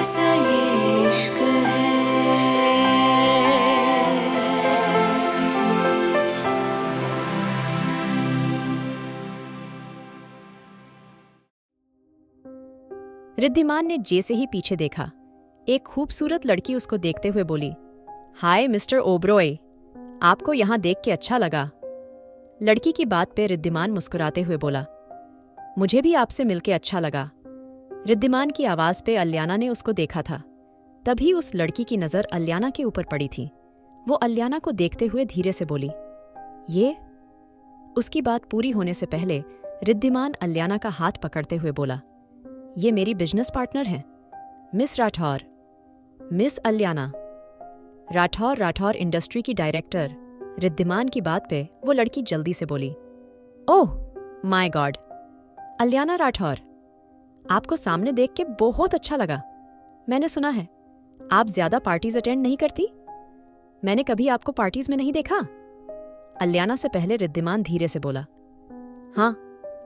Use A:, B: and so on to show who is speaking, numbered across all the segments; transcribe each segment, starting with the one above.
A: कैसा ये इश्क है।
B: रिद्धिमान ने जैसे ही पीछे देखा, एक खूबसूरत लड़की उसको देखते हुए बोली, हाय मिस्टर ओबरॉय, आपको यहाँ देख के अच्छा लगा। लड़की की बात पे रिद्धिमान मुस्कुराते हुए बोला, मुझे भी आपसे मिलके अच्छा लगा। रिद्धिमान की आवाज पे अलियाना ने उसको देखा था। तभी उस लड़की की नजर अलियाना के ऊपर पड़ी थी। वो अलियाना को देखते हुए धीरे से बोली, ये? उसकी बात पूरी होने से पहले रिद्धिमान अलियाना का हाथ पकड़ते हुए बोला, ये मेरी बिजनेस पार्टनर हैं, miss Rathore, miss Aliana. Rathore industry की डायरेक्टर। रिद्धिमान की बात पे वो लड़की जल्दी से बोली, oh my God, Aliana Rathore, आपको सामने देख के बहुत अच्छा लगा। मैंने सुना है आप ज्यादा पार्टीज अटेंड नहीं करती। मैंने कभी आपको पार्टीज में नहीं देखा। अलियाना से पहले रिद्धिमान धीरे से बोला, हाँ,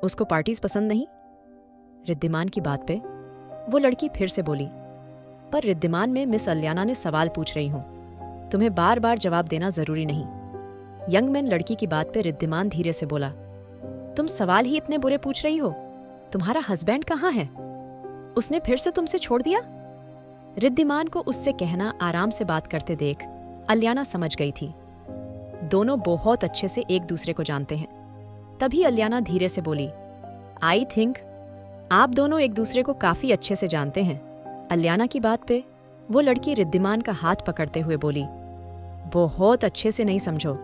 B: उसको पार्टीज पसंद नहीं। रिद्धिमान की बात पे वो लड़की फिर से बोली, पर रिद्धिमान में मिस अलियाना ने सवाल पूछ रही हूं, तुम्हें बार बार जवाब देना जरूरी नहीं। यंग मैन लड़की की बात पे रिद्धिमान धीरे से बोला, तुम सवाल ही इतने बुरे पूछ रही हो, तुम्हारा हस्बैंड कहाँ है? उसने फिर से तुमसे छोड़ दिया? रिद्धिमान को उससे कहना आराम से बात करते देख अलियाना समझ गई थी। दोनों बहुत अच्छे से एक दूसरे को जानते हैं। तभी अलियाना धीरे से बोली, आई थिंक आप दोनों एक दूसरे को काफी अच्छे से जानते हैं। अलियाना की बात पे वो लड़की रिद्धिमान का हाथ पकड़ते हुए बोली, बहुत अच्छे से नहीं समझो,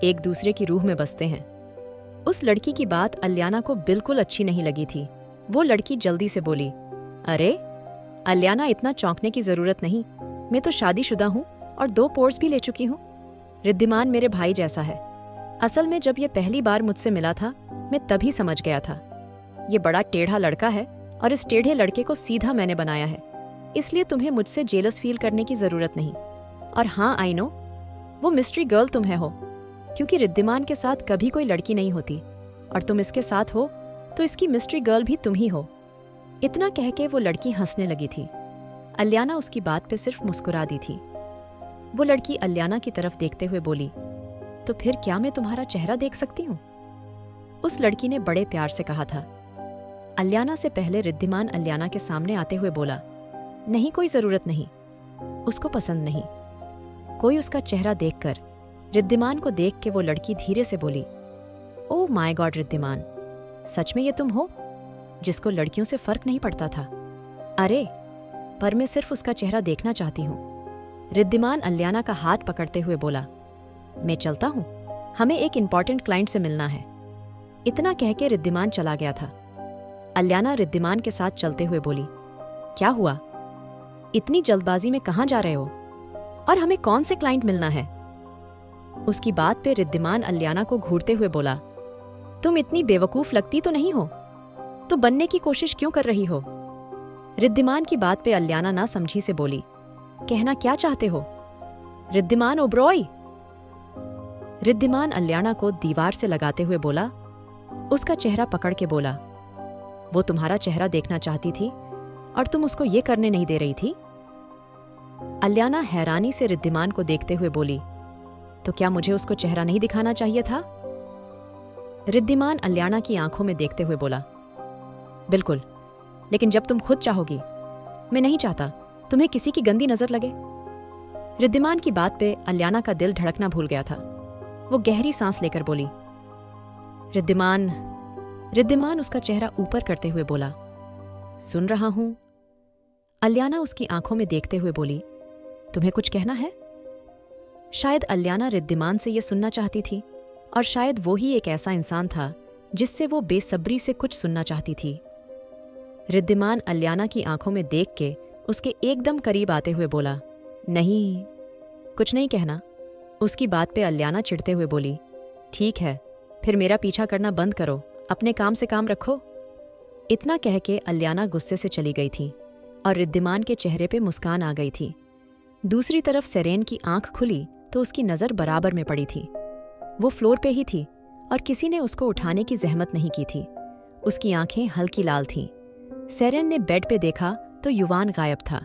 B: एक दूसरे की रूह में बसते हैं। उस लड़की की बात अलियाना को बिल्कुल अच्छी नहीं लगी थी। वो लड़की जल्दी से बोली, अरे अलियाना, इतना चौंकने की जरूरत नहीं, मैं तो शादीशुदा हूँ और 2 पोर्स भी ले चुकी हूँ। रिद्धिमान मेरे भाई जैसा है। असल में जब ये पहली बार मुझसे मिला था, मैं तभी समझ गया था ये बड़ा टेढ़ा लड़का है और इस टेढ़े लड़के को सीधा मैंने बनाया है, इसलिए तुम्हें मुझसे जेलस फील करने की जरूरत नहीं। और हाँ, आई नो, वो मिस्ट्री गर्ल तुम्हें हो, क्योंकि रिद्धिमान के साथ कभी कोई लड़की नहीं होती और तुम इसके साथ हो तो इसकी मिस्ट्री गर्ल भी तुम ही हो। इतना कह के वो लड़की हंसने लगी थी। अलियाना उसकी बात पे सिर्फ मुस्कुरा दी थी। वो लड़की अलियाना की तरफ देखते हुए बोली, तो फिर क्या मैं तुम्हारा चेहरा देख सकती हूँ? उस लड़की ने बड़े प्यार से कहा था। अलियाना से पहले रिद्धिमान अलियाना के सामने आते हुए बोला, नहीं, कोई जरूरत नहीं, उसको पसंद नहीं। कोई उसका चेहरा देखकर रिद्धिमान को देख के वो लड़की धीरे से बोली, ओह माय गॉड रिद्धिमान, सच में ये तुम हो जिसको लड़कियों से फर्क नहीं पड़ता था? अरे पर मैं सिर्फ उसका चेहरा देखना चाहती हूँ। रिद्धिमान अलियाना का हाथ पकड़ते हुए बोला, मैं चलता हूँ, हमें एक इंपॉर्टेंट क्लाइंट से मिलना है। इतना कह के रिद्धिमान चला गया था। अलियाना रिद्धिमान के साथ चलते हुए बोली, क्या हुआ, इतनी जल्दबाजी में कहाँ जा रहे हो और हमें कौन से क्लाइंट मिलना है? उसकी बात पे रिद्धिमान अलियाना को घूरते हुए बोला, तुम इतनी बेवकूफ लगती तो नहीं हो, तो बनने की कोशिश क्यों कर रही हो? रिद्धिमान की बात पे अलियाना ना समझी से बोली, कहना क्या चाहते हो? रिद्धिमान ओबरॉय। रिद्धिमान अलियाना को दीवार से लगाते हुए बोला, उसका चेहरा पकड़ के बोला, वो तुम्हारा चेहरा देखना चाहती थी और तुम उसको ये करने नहीं दे रही थी? अलियाना हैरानी से रिद्धिमान को देखते हुए बोली, तो क्या मुझे उसको चेहरा नहीं दिखाना चाहिए था? रिद्धिमान अलियाना की आंखों में देखते हुए बोला, बिल्कुल, लेकिन जब तुम खुद चाहोगी। मैं नहीं चाहता तुम्हें किसी की गंदी नजर लगे। रिद्धिमान की बात पे अलियाना का दिल धड़कना भूल गया था। वो गहरी सांस लेकर बोली, रिद्धिमान। रिद्धिमान उसका चेहरा ऊपर करते हुए बोला, सुन रहा हूं। अलियाना उसकी आंखों में देखते हुए बोली, तुम्हें कुछ कहना है? शायद अलियाना रिद्धिमान से यह सुनना चाहती थी और शायद वो ही एक ऐसा इंसान था जिससे वो बेसब्री से कुछ सुनना चाहती थी। रिद्धिमान अलियाना की आंखों में देख के उसके एकदम करीब आते हुए बोला, नहीं, कुछ नहीं कहना। उसकी बात पे अलियाना चिढ़ते हुए बोली, ठीक है, फिर मेरा पीछा करना बंद करो, अपने काम से काम रखो। इतना कह के अलियाना गुस्से से चली गई थी और रिद्धिमान के चेहरे पे मुस्कान आ गई थी। दूसरी तरफ सेरेन की आंख खुली तो उसकी नजर बराबर में पड़ी थी। वो फ्लोर पे ही थी और किसी ने उसको उठाने की जहमत नहीं की थी। उसकी आंखें हल्की लाल थीं। सेरेन ने बेड पे देखा तो युवान गायब था।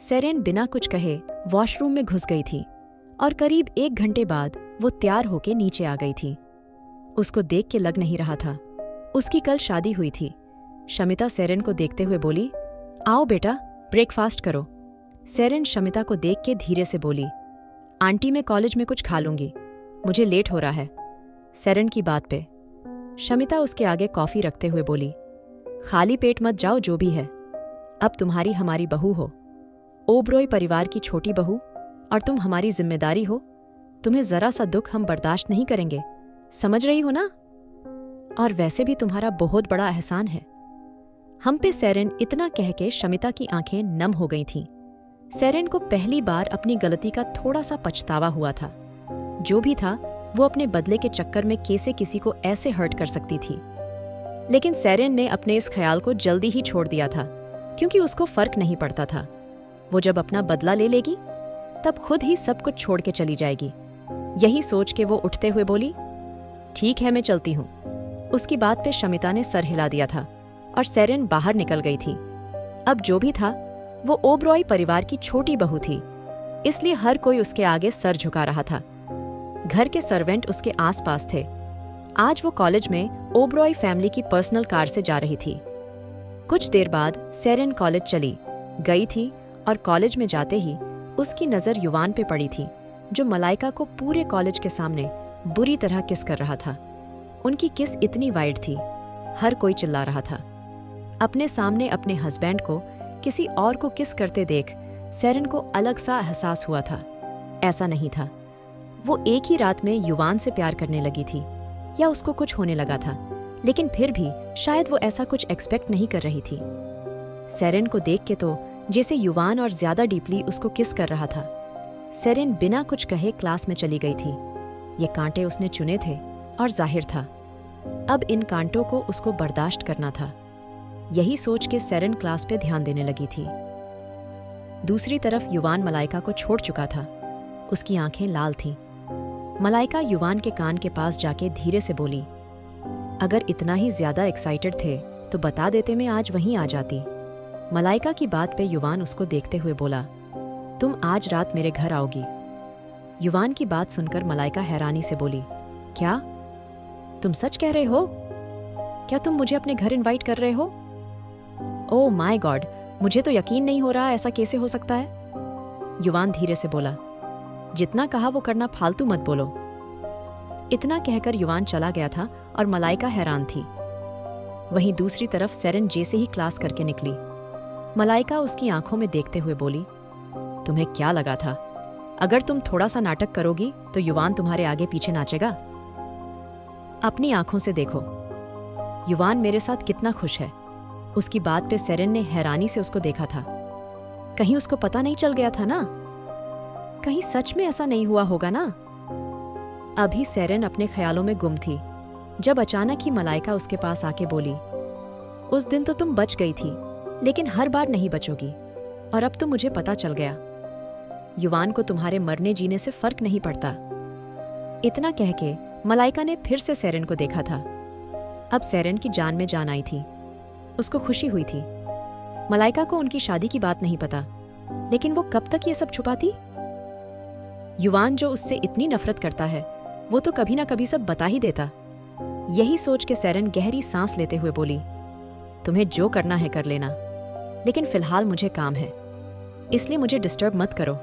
B: सेरेन बिना कुछ कहे वॉशरूम में घुस गई थी और करीब 1 घंटे बाद वो तैयार होके नीचे आ गई थी। उसको देख के लग नहीं रहा था। उसकी कल शादी हुई थी। शमिता सेरेन को देखते हुए बोली, आओ बेटा, ब्रेकफास्ट करो। सेरेन शमिता को देख के धीरे से बोली, आंटी मैं कॉलेज में कुछ खा लूंगी, मुझे लेट हो रहा है। सेरेन की बात पे शमिता उसके आगे कॉफी रखते हुए बोली, खाली पेट मत जाओ जो भी है, अब तुम्हारी हमारी बहू हो, ओबरॉय परिवार की छोटी बहू, और तुम हमारी जिम्मेदारी हो। तुम्हें जरा सा दुख हम बर्दाश्त नहीं करेंगे, समझ रही हो ना? और वैसे भी तुम्हारा बहुत बड़ा एहसान है हम पे। सेरेन इतना कह के शमिता की आंखें नम हो गई थीं। सेरेन को पहली बार अपनी गलती का थोड़ा सा पछतावा हुआ था। जो भी था वो अपने बदले के चक्कर में कैसे किसी को ऐसे हर्ट कर सकती थी। लेकिन सेरेन ने अपने इस ख्याल को जल्दी ही छोड़ दिया था, क्योंकि उसको फर्क नहीं पड़ता था। वो जब अपना बदला ले लेगी तब खुद ही सब कुछ छोड़ के चली जाएगी। यही सोच के वो उठते हुए बोली, ठीक है मैं चलती हूँ। उसकी बात पे शमिता ने सर हिला दिया था और सेरेन बाहर निकल गई थी। अब जो भी था वो ओबरॉय परिवार की छोटी बहू थी, इसलिए हर कोई उसके आगे सर झुका रहा था। घर के सर्वेंट उसके आसपास थे। आज वो कॉलेज में ओबरॉय फैमिली की पर्सनल कार से जा रही थी। कुछ देर बाद सेरेन कॉलेज चली गई थी और कॉलेज में जाते ही उसकी नज़र युवान पे पड़ी थी, जो मलाइका को पूरे कॉलेज के सामने बुरी तरह किस कर रहा था। उनकी किस इतनी वाइड थी, हर कोई चिल्ला रहा था। अपने सामने अपने हस्बैंड को किसी और को किस करते देख सेरेन को अलग सा एहसास हुआ था। ऐसा नहीं था वो एक ही रात में युवान से प्यार करने लगी थी या उसको कुछ होने लगा था, लेकिन फिर भी शायद वो ऐसा कुछ एक्सपेक्ट नहीं कर रही थी। सेरेन को देख के तो जैसे युवान और ज्यादा डीपली उसको किस कर रहा था। सेरेन बिना कुछ कहे क्लास में चली गई थी। ये कांटे उसने चुने थे और जाहिर था अब इन कांटों को उसको बर्दाश्त करना था। यही सोच के सेरेन क्लास पे ध्यान देने लगी थी। दूसरी तरफ युवान मलाइका को छोड़ चुका था। उसकी आंखें लाल थीं। मलाइका युवान के कान के पास जाके धीरे से बोली, अगर इतना ही ज्यादा एक्साइटेड थे तो बता देते, मैं आज वहीं आ जाती। मलाइका की बात पे युवान उसको देखते हुए बोला, तुम आज रात मेरे घर आओगी। युवान की बात सुनकर मलाइका हैरानी से बोली, क्या तुम सच कह रहे हो? क्या तुम मुझे अपने घर इनवाइट कर रहे हो? ओह माय गॉड, मुझे तो यकीन नहीं हो रहा, ऐसा कैसे हो सकता है? युवान धीरे से बोला, जितना कहा वो करना, फालतू मत बोलो। इतना कहकर युवान चला गया था और मलाइका हैरान थी। वहीं दूसरी तरफ सेरेन जैसे ही क्लास करके निकली, मलाइका उसकी आंखों में देखते हुए बोली, तुम्हें क्या लगा था अगर तुम थोड़ा सा नाटक करोगी तो युवान तुम्हारे आगे पीछे नाचेगा? अपनी आंखों से देखो, युवान मेरे साथ कितना खुश है। उसकी बात पे सेरेन ने हैरानी से उसको देखा था। कहीं उसको पता नहीं चल गया था ना? कहीं सच में ऐसा नहीं हुआ होगा ना? अभी सेरेन अपने ख्यालों में गुम थी जब अचानक ही मलाइका उसके पास आके बोली, उस दिन तो तुम बच गई थी, लेकिन हर बार नहीं बचोगी, और अब तो मुझे पता चल गया, युवान को तुम्हारे मरने जीने से फर्क नहीं पड़ता। इतना कह के मलाइका ने फिर से सेरेन को देखा था। अब सेरेन की जान में जान आई थी। उसको खुशी हुई थी। मलाइका को उनकी शादी की बात नहीं पता, लेकिन वो कब तक ये सब छुपाती? युवान जो उससे इतनी नफरत करता है, वो तो कभी ना कभी सब बता ही देता। यही सोच के सेरेन गहरी सांस लेते हुए बोली, तुम्हें जो करना है कर लेना, लेकिन फिलहाल मुझे काम है, इसलिए मुझे डिस्टर्ब मत करो।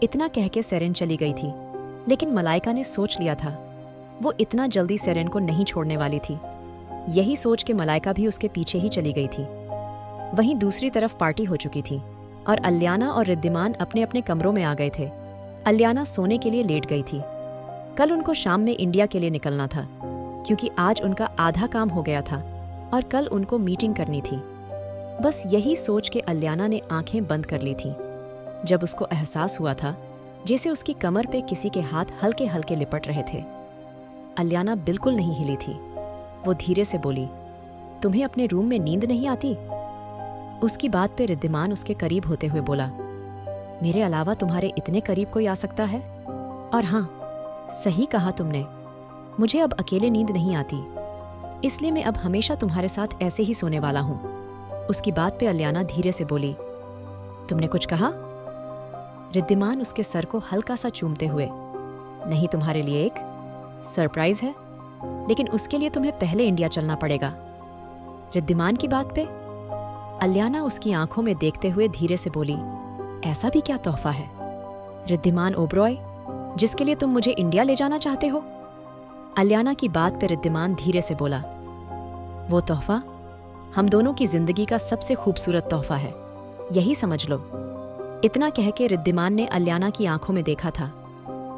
B: इतना कह के सेरेन चली गई थी, लेकिन मलाइका ने सोच लिया था वो इतना जल्दी सेरेन को नहीं छोड़ने वाली थी। यही सोच के मलाइका भी उसके पीछे ही चली गई थी। वहीं दूसरी तरफ पार्टी हो चुकी थी और अलियाना और रिद्धिमान अपने अपने कमरों में आ गए थे। अलियाना सोने के लिए लेट गई थी। कल उनको शाम में इंडिया के लिए निकलना था, क्योंकि आज उनका आधा काम हो गया था और कल उनको मीटिंग करनी थी। बस यही सोच के अलियाना ने आंखें बंद कर ली थी, जब उसको एहसास हुआ था जैसे उसकी कमर पे किसी के हाथ हल्के हल्के लिपट रहे थे। अलियाना बिल्कुल नहीं हिली थी। वो धीरे से बोली, तुम्हें अपने रूम में नींद नहीं आती? उसकी बात पे रिद्धिमान उसके करीब होते हुए बोला, मेरे अलावा तुम्हारे इतने करीब कोई आ सकता है? और हाँ, सही कहा तुमने, मुझे अब अकेले नींद नहीं आती, इसलिए मैं अब हमेशा तुम्हारे साथ ऐसे ही सोने वाला हूँ। उसकी बात पे अलियाना धीरे से बोली, तुमने कुछ कहा? रिद्धिमान उसके सर को हल्का सा चूमते हुए, नहीं, तुम्हारे लिए एक सरप्राइज है, लेकिन उसके लिए तुम्हें पहले इंडिया चलना पड़ेगा। रिद्धिमान की बात पे अलियाना उसकी आंखों में देखते हुए धीरे से बोली, ऐसा भी क्या तोहफा है रिद्धिमान ओबरॉय, जिसके लिए तुम मुझे इंडिया ले जाना चाहते हो? अलियाना की बात पे रिद्धिमान धीरे से बोला, वो तोहफा हम दोनों की जिंदगी का सबसे खूबसूरत तोहफा है, यही समझ लो। इतना कह के रिद्धिमान ने अलियाना की आंखों में देखा था।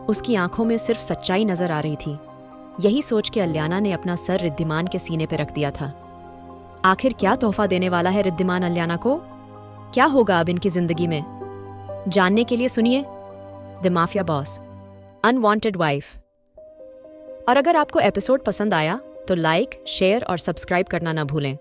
B: उसकी आंखों में सिर्फ सच्चाई नजर आ रही थी। यही सोच के अलियाना ने अपना सर रिद्धिमान के सीने पर रख दिया था। आखिर क्या तोहफा देने वाला है रिद्धिमान अलियाना को? क्या होगा अब इनकी जिंदगी में? जानने के लिए सुनिए the mafia boss, unwanted wife. और अगर आपको एपिसोड पसंद आया तो लाइक, शेयर और सब्सक्राइब करना ना भूलें।